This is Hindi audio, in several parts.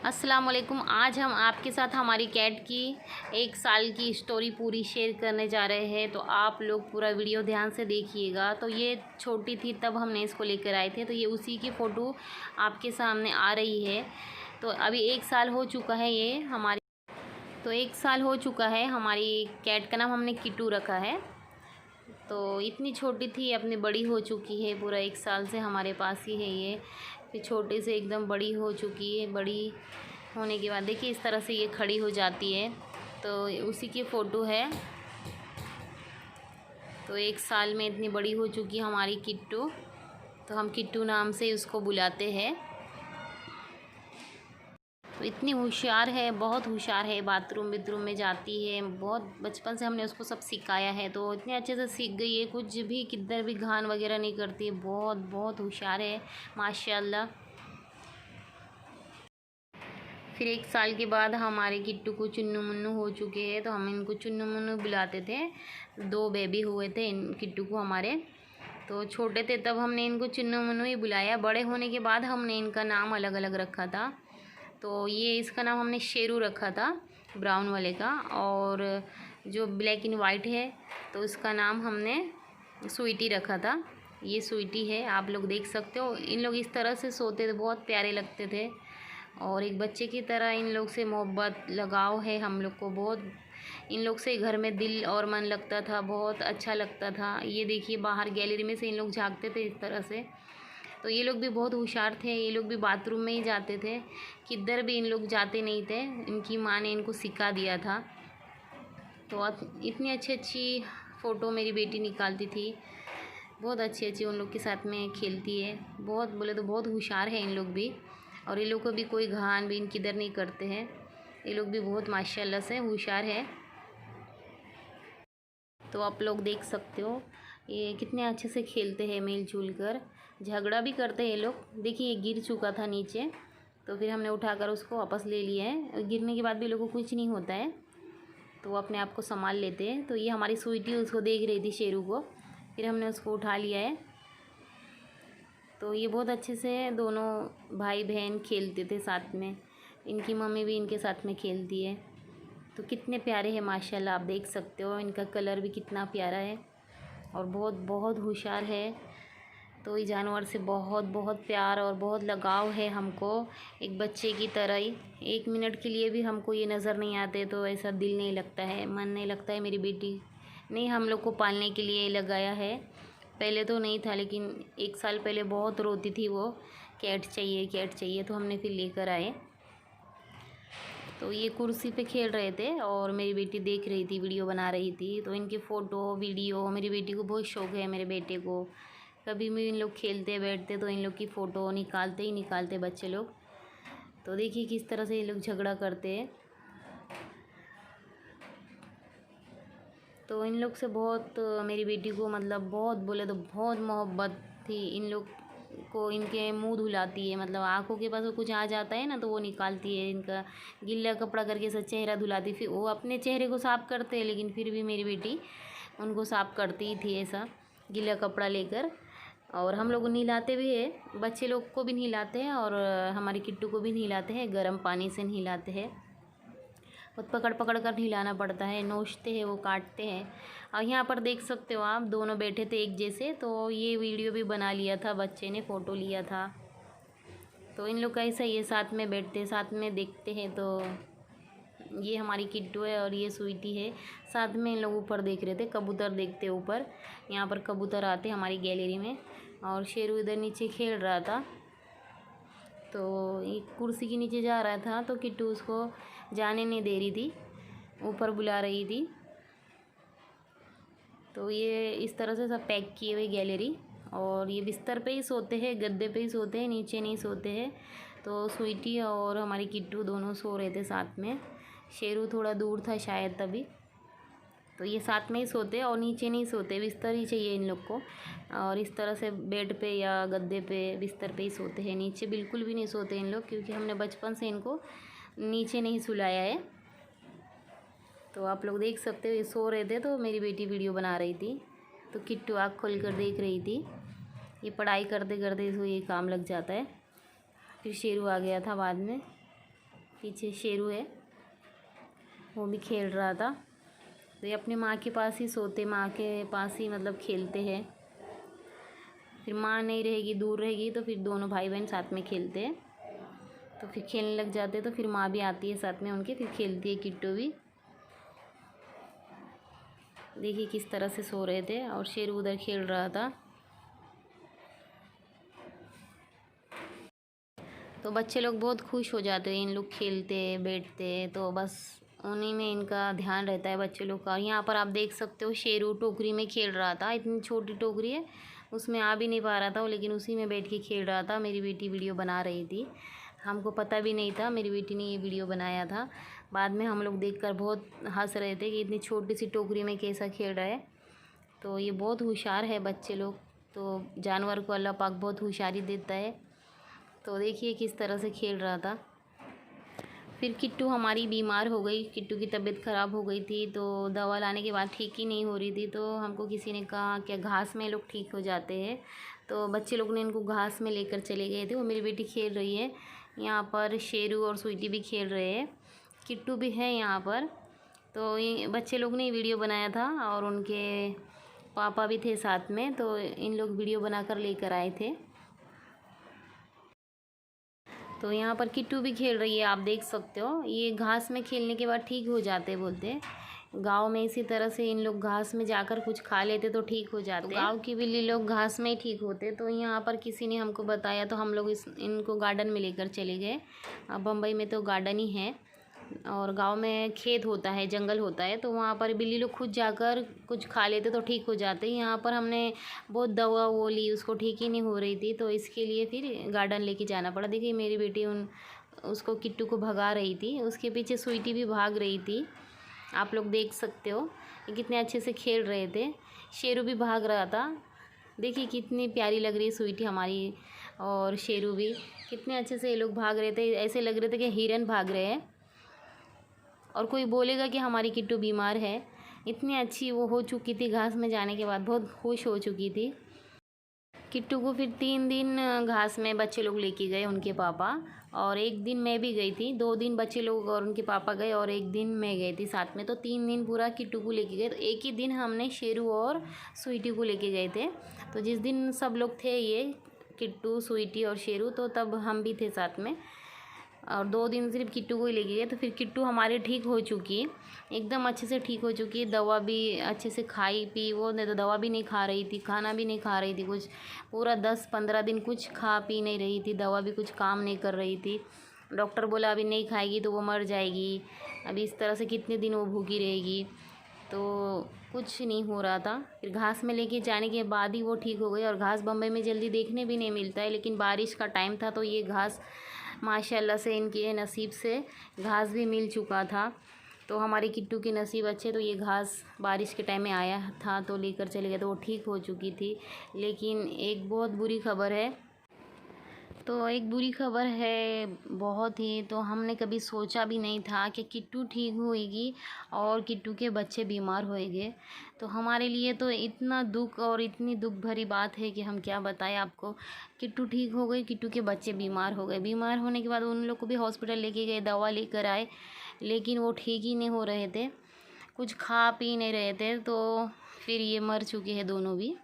अस्सलाम वालेकुम। आज हम आपके साथ हमारी कैट की 1 साल की स्टोरी पूरी शेयर करने जा रहे हैं, तो आप लोग पूरा वीडियो ध्यान से देखिएगा। तो ये छोटी थी तब हमने इसको लेकर आए थे, तो ये उसी की फ़ोटो आपके सामने आ रही है। तो अभी 1 साल हो चुका है ये हमारी। तो 1 साल हो चुका है, हमारी कैट का नाम हमने किट्टू रखा है। तो इतनी छोटी थी, अपनी बड़ी हो चुकी है, पूरा 1 साल से हमारे पास ही है ये। फिर छोटे से एकदम बड़ी हो चुकी है। बड़ी होने के बाद देखिए इस तरह से ये खड़ी हो जाती है, तो उसी की फ़ोटो है। तो 1 साल में इतनी बड़ी हो चुकी है हमारी किट्टू। तो हम किट्टू नाम से उसको बुलाते हैं। तो इतनी होशियार है, बहुत होशियार है। बाथरूम बिथरूम में जाती है, बहुत बचपन से हमने उसको सब सिखाया है, तो इतने अच्छे से सीख गई है। कुछ भी किधर भी घान वगैरह नहीं करती है। बहुत बहुत होशियार है माशाल्लाह। फिर 1 साल के बाद हमारे किट्टू को चुन्नू मुन्नू हो चुके हैं, तो हम इनको चुन्नू मुन्नू बुलाते थे। 2 बेबी हुए थे इन किट्टू को हमारे। तो छोटे थे तब हमने इनको चुन्नू मुन्नू ही बुलाया। बड़े होने के बाद हमने इनका नाम अलग अलग रखा था। तो ये इसका नाम हमने शेरू रखा था, ब्राउन वाले का। और जो ब्लैक एंड वाइट है तो उसका नाम हमने स्वीटी रखा था। ये स्वीटी है, आप लोग देख सकते हो। इन लोग इस तरह से सोते थे, बहुत प्यारे लगते थे। और एक बच्चे की तरह इन लोग से मोहब्बत लगाव है हम लोग को बहुत। इन लोग से घर में दिल और मन लगता था, बहुत अच्छा लगता था। ये देखिए बाहर गैलरी में से इन लोग झाँकते थे इस तरह से। तो ये लोग भी बहुत होशियार थे। ये लोग भी बाथरूम में ही जाते थे, किधर भी इन लोग जाते नहीं थे। इनकी माँ ने इनको सिखा दिया था। तो अब इतनी अच्छी अच्छी फ़ोटो मेरी बेटी निकालती थी, बहुत अच्छी अच्छी उन लोग के साथ में खेलती है। बहुत बोले तो बहुत होशियार है इन लोग भी। और ये लोग को भी कोई घान भी किधर नहीं करते हैं। ये लोग भी बहुत माशाल्लाह से होशियार है। तो आप लोग देख सकते हो ये कितने अच्छे से खेलते हैं मिलजुल कर। झगड़ा भी करते हैं ये लोग। देखिए ये गिर चुका था नीचे, तो फिर हमने उठाकर उसको वापस ले लिया है। गिरने के बाद भी लोगों को कुछ नहीं होता है, तो वो अपने आप को संभाल लेते हैं। तो ये हमारी स्वीटी उसको देख रही थी, शेरू को। फिर हमने उसको उठा लिया है। तो ये बहुत अच्छे से दोनों भाई बहन खेलते थे साथ में। इनकी मम्मी भी इनके साथ में खेलती है। तो कितने प्यारे हैं माशाल्लाह, आप देख सकते हो। इनका कलर भी कितना प्यारा है और बहुत बहुत होशियार है। तो इस जानवर से बहुत बहुत प्यार और बहुत लगाव है हमको, एक बच्चे की तरह ही। 1 मिनट के लिए भी हमको ये नज़र नहीं आते तो ऐसा दिल नहीं लगता है, मन नहीं लगता है। मेरी बेटी ने हम लोग को पालने के लिए लगाया है। पहले तो नहीं था, लेकिन 1 साल पहले बहुत रोती थी वो, कैट चाहिए कैट चाहिए। तो हमने फिर लेकर आए। तो ये कुर्सी पे खेल रहे थे और मेरी बेटी देख रही थी, वीडियो बना रही थी। तो इनकी फ़ोटो वीडियो, मेरी बेटी को बहुत शौक़ है, मेरे बेटे को। कभी भी इन लोग खेलते बैठते तो इन लोग की फ़ोटो निकालते ही निकालते बच्चे लोग। तो देखिए किस तरह से ये लोग झगड़ा करते हैं। तो इन लोग से बहुत मेरी बेटी को मतलब बहुत बोले तो बहुत मोहब्बत थी। इन लोग को इनके मुंह धुलाती है, मतलब आँखों के पास कुछ आ जाता है ना तो वो निकालती है। इनका गीला कपड़ा करके सब चेहरा धुलाती। फिर वो अपने चेहरे को साफ़ करते हैं, लेकिन फिर भी मेरी बेटी उनको साफ़ करती ही थी ऐसा गीला कपड़ा लेकर। और हम लोग नहलाते भी है, बच्चे लोग को भी नहलाते हैं और हमारी किट्टू को भी नहलाते हैं, गर्म पानी से नहलाते हैं। बहुत पकड़ पकड़ कर नहलाना पड़ता है, नोचते हैं वो, काटते हैं। और यहाँ पर देख सकते हो आप, दोनों बैठे थे एक जैसे। तो ये वीडियो भी बना लिया था बच्चे ने, फ़ोटो लिया था। तो इन लोग का ऐसा ही है, साथ में बैठते साथ में देखते हैं। तो ये हमारी किट्टू है और ये स्वीटी है। साथ में इन लोग ऊपर देख रहे थे, कबूतर देखते ऊपर। यहाँ पर कबूतर आते हमारी गैलरी में। और शेरू इधर नीचे खेल रहा था। तो एक कुर्सी के नीचे जा रहा था, तो किट्टू उसको जाने नहीं दे रही थी, ऊपर बुला रही थी। तो ये इस तरह से सब पैक किए हुए गैलरी। और ये बिस्तर पे ही सोते हैं, गद्दे पे ही सोते हैं, नीचे नहीं सोते हैं। तो स्वीटी और हमारी किट्टू दोनों सो रहे थे साथ में। शेरू थोड़ा दूर था शायद तभी। तो ये साथ में ही सोते और नीचे नहीं सोते, बिस्तर ही चाहिए इन लोग को। और इस तरह से बेड पे या गद्दे पे बिस्तर पे ही सोते हैं, नीचे बिल्कुल भी नहीं सोते इन लोग, क्योंकि हमने बचपन से इनको नीचे नहीं सुलाया है। तो आप लोग देख सकते हो ये सो रहे थे, तो मेरी बेटी वीडियो बना रही थी। तो किट्टू आँख खोल कर देख रही थी। ये पढ़ाई करते करते इसको ये काम लग जाता है। फिर शेरू आ गया था बाद में। पीछे शेरू है, वो भी खेल रहा था। तो ये अपनी माँ के पास ही सोते, माँ के पास ही मतलब खेलते हैं। फिर माँ नहीं रहेगी, दूर रहेगी, तो फिर दोनों भाई बहन साथ में खेलते हैं। तो फिर खेलने लग जाते हैं, तो फिर माँ भी आती है साथ में उनके, फिर खेलती है किट्टू भी। देखिए किस तरह से सो रहे थे और शेरू उधर खेल रहा था। तो बच्चे लोग बहुत खुश हो जाते हैं, इन लोग खेलते बैठते, तो बस उन्हीं में इनका ध्यान रहता है बच्चे लोग का। यहाँ पर आप देख सकते हो शेरू टोकरी में खेल रहा था, इतनी छोटी टोकरी है, उसमें आ भी नहीं पा रहा था वो, लेकिन उसी में बैठ के खेल रहा था। मेरी बेटी वीडियो बना रही थी, हमको पता भी नहीं था, मेरी बेटी ने ये वीडियो बनाया था। बाद में हम लोग देखकर बहुत हंस रहे थे कि इतनी छोटी सी टोकरी में कैसा खेल रहा है। तो ये बहुत होशियार है बच्चे लोग, तो जानवर को अल्लाह पाक बहुत होशियारी देता है। तो देखिए किस तरह से खेल रहा था। फिर किट्टू हमारी बीमार हो गई, किट्टू की तबीयत ख़राब हो गई थी, तो दवा लाने के बाद ठीक ही नहीं हो रही थी। तो हमको किसी ने कहा कि घास में लोग ठीक हो जाते हैं, तो बच्चे लोग ने इनको घास में लेकर चले गए थे। वो मेरी बेटी खेल रही है यहाँ पर, शेरू और स्वीटी भी खेल रहे हैं, किट्टू भी है यहाँ पर। तो ये बच्चे लोग ने वीडियो बनाया था और उनके पापा भी थे साथ में, तो इन लोग वीडियो बनाकर लेकर आए थे। तो यहाँ पर किट्टू भी खेल रही है, आप देख सकते हो। ये घास में खेलने के बाद ठीक हो जाते बोलते हैं। गांव में इसी तरह से इन लोग घास में जाकर कुछ खा लेते तो ठीक हो जाते। तो गांव की बिल्ली लोग घास में ही ठीक होते। तो यहाँ पर किसी ने हमको बताया, तो हम लोग इनको गार्डन में लेकर चले गए। बम्बई में तो गार्डन ही है, और गांव में खेत होता है, जंगल होता है, तो वहाँ पर बिल्ली लोग खुद जाकर कुछ खा लेते तो ठीक हो जाते। यहाँ पर हमने बहुत दवा वो ली, उसको ठीक ही नहीं हो रही थी, तो इसके लिए फिर गार्डन लेके जाना पड़ा। देखिए मेरी बेटी उसको किट्टू को भगा रही थी, उसके पीछे स्वीटी भी भाग रही थी, आप लोग देख सकते हो। ये कितने अच्छे से खेल रहे थे, शेरू भी भाग रहा था। देखिए कितनी प्यारी लग रही है स्वीटी हमारी, और शेरू भी कितने अच्छे से ये लोग भाग रहे थे, ऐसे लग रहे थे कि हिरन भाग रहे हैं। और कोई बोलेगा कि हमारी किट्टू बीमार है, इतनी अच्छी वो हो चुकी थी, घास में जाने के बाद बहुत खुश हो चुकी थी। किट्टू को फिर 3 दिन घास में बच्चे लोग लेके गए, उनके पापा, और 1 दिन मैं भी गई थी। 2 दिन बच्चे लोग और उनके पापा गए और 1 दिन मैं गई थी साथ में, तो 3 दिन पूरा किट्टू को लेके गए। तो एक ही दिन हमने शेरू और स्वीटी को लेके गए थे। तो जिस दिन सब लोग थे, ये किट्टू, स्वीटी और शेरू, तो तब हम भी थे साथ में, और 2 दिन सिर्फ किट्टू को ही लेके गए। तो फिर किट्टू हमारी ठीक हो चुकी, एकदम अच्छे से ठीक हो चुकी, दवा भी अच्छे से खाई पी। वो नहीं तो दवा भी नहीं खा रही थी, खाना भी नहीं खा रही थी, कुछ पूरा 10-15 दिन कुछ खा पी नहीं रही थी, दवा भी कुछ काम नहीं कर रही थी। डॉक्टर बोला अभी नहीं खाएगी तो वो मर जाएगी, अभी इस तरह से कितने दिन वो भूखी रहेगी। तो कुछ नहीं हो रहा था। फिर घास में लेके जाने के बाद ही वो ठीक हो गई। और घास बम्बई में जल्दी देखने भी नहीं मिलता है, लेकिन बारिश का टाइम था, तो ये घास माशाल्लाह से इनके नसीब से घास भी मिल चुका था। तो हमारे किट्टू के नसीब अच्छे, तो ये घास बारिश के टाइम में आया था, तो लेकर चले गए, तो वो ठीक हो चुकी थी। लेकिन एक बहुत बुरी खबर है, तो एक बुरी खबर है बहुत ही। तो हमने कभी सोचा भी नहीं था कि किट्टू ठीक होएगी और किट्टू के बच्चे बीमार होएंगे। तो हमारे लिए तो इतना दुख और इतनी दुख भरी बात है कि हम क्या बताएं आपको। किट्टू ठीक हो गई, किट्टू के बच्चे बीमार हो गए। बीमार होने के बाद उन लोग को भी हॉस्पिटल लेके गए, दवा लेकर आए, लेकिन वो ठीक ही नहीं हो रहे थे, कुछ खा पी नहीं रहे थे। तो फिर ये मर चुके हैं दोनों भी।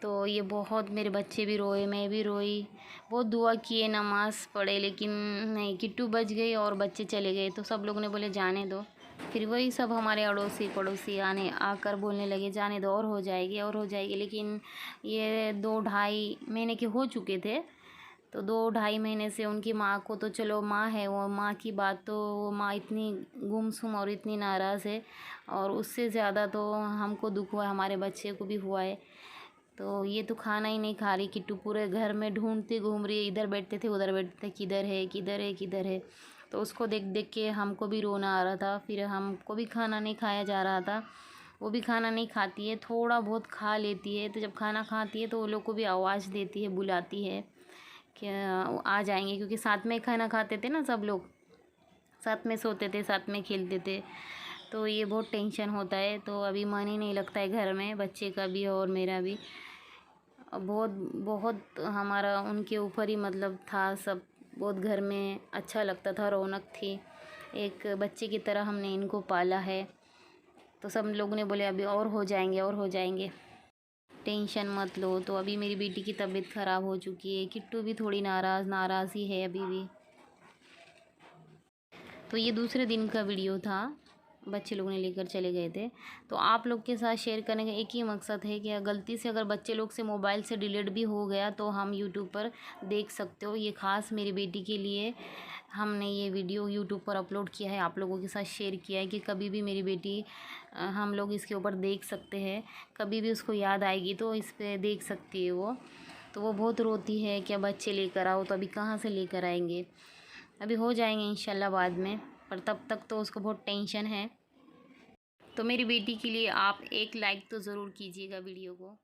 तो ये बहुत, मेरे बच्चे भी रोए, मैं भी रोई, बहुत दुआ किए, नमाज़ पढ़े, लेकिन नहीं, किट्टू बच गई और बच्चे चले गए। तो सब लोग ने बोले जाने दो। फिर वही सब हमारे अड़ोसी पड़ोसी आकर बोलने लगे जाने दो, और हो जाएगी और हो जाएगी। लेकिन ये 2-2.5 महीने के हो चुके थे, तो 2-2.5 महीने से उनकी माँ को, तो चलो माँ है, वो माँ की बात, तो वो माँ इतनी गुमसुम और इतनी नाराज़ है, और उससे ज़्यादा तो हमको दुख हुआ, हमारे बच्चे को भी हुआ है। तो ये तो खाना ही नहीं खा रही किट्टू, पूरे घर में ढूंढती घूम रही है, इधर बैठते थे उधर बैठते थे, किधर है किधर है किधर है। तो उसको देख देख के हमको भी रोना आ रहा था, फिर हमको भी खाना नहीं खाया जा रहा था। वो भी खाना नहीं खाती है, थोड़ा बहुत खा लेती है, तो जब खाना खाती है तो वो लोग को भी आवाज़ देती है, बुलाती है कि आ जाएंगे, क्योंकि साथ में खाना खाते थे ना, सब लोग साथ में सोते थे, साथ में खेलते थे। तो ये बहुत टेंशन होता है। तो अभी मन ही नहीं लगता है घर में, बच्चे का भी और मेरा भी। बहुत बहुत हमारा उनके ऊपर ही मतलब था सब, बहुत घर में अच्छा लगता था, रौनक थी। एक बच्चे की तरह हमने इनको पाला है। तो सब लोगों ने बोले अभी और हो जाएंगे और हो जाएंगे, टेंशन मत लो। तो अभी मेरी बेटी की तबीयत ख़राब हो चुकी है, किट्टू भी थोड़ी नाराज़ ही है अभी भी। तो ये दूसरे दिन का वीडियो था, बच्चे लोग ने लेकर चले गए थे। तो आप लोग के साथ शेयर करने का एक ही मकसद है कि गलती से अगर बच्चे लोग से मोबाइल से डिलीट भी हो गया तो हम यूट्यूब पर देख सकते हो। ये ख़ास मेरी बेटी के लिए हमने ये वीडियो यूट्यूब पर अपलोड किया है, आप लोगों के साथ शेयर किया है कि कभी भी मेरी बेटी हम लोग इसके ऊपर देख सकते हैं। कभी भी उसको याद आएगी तो इस पर देख सकती है वो। तो वो बहुत रोती है कि बच्चे लेकर आओ, तो अभी कहाँ से लेकर आएंगे, अभी हो जाएंगे इंशाल्लाह बाद में, पर तब तक तो उसको बहुत टेंशन है। तो मेरी बेटी के लिए आप एक लाइक तो ज़रूर कीजिएगा वीडियो को।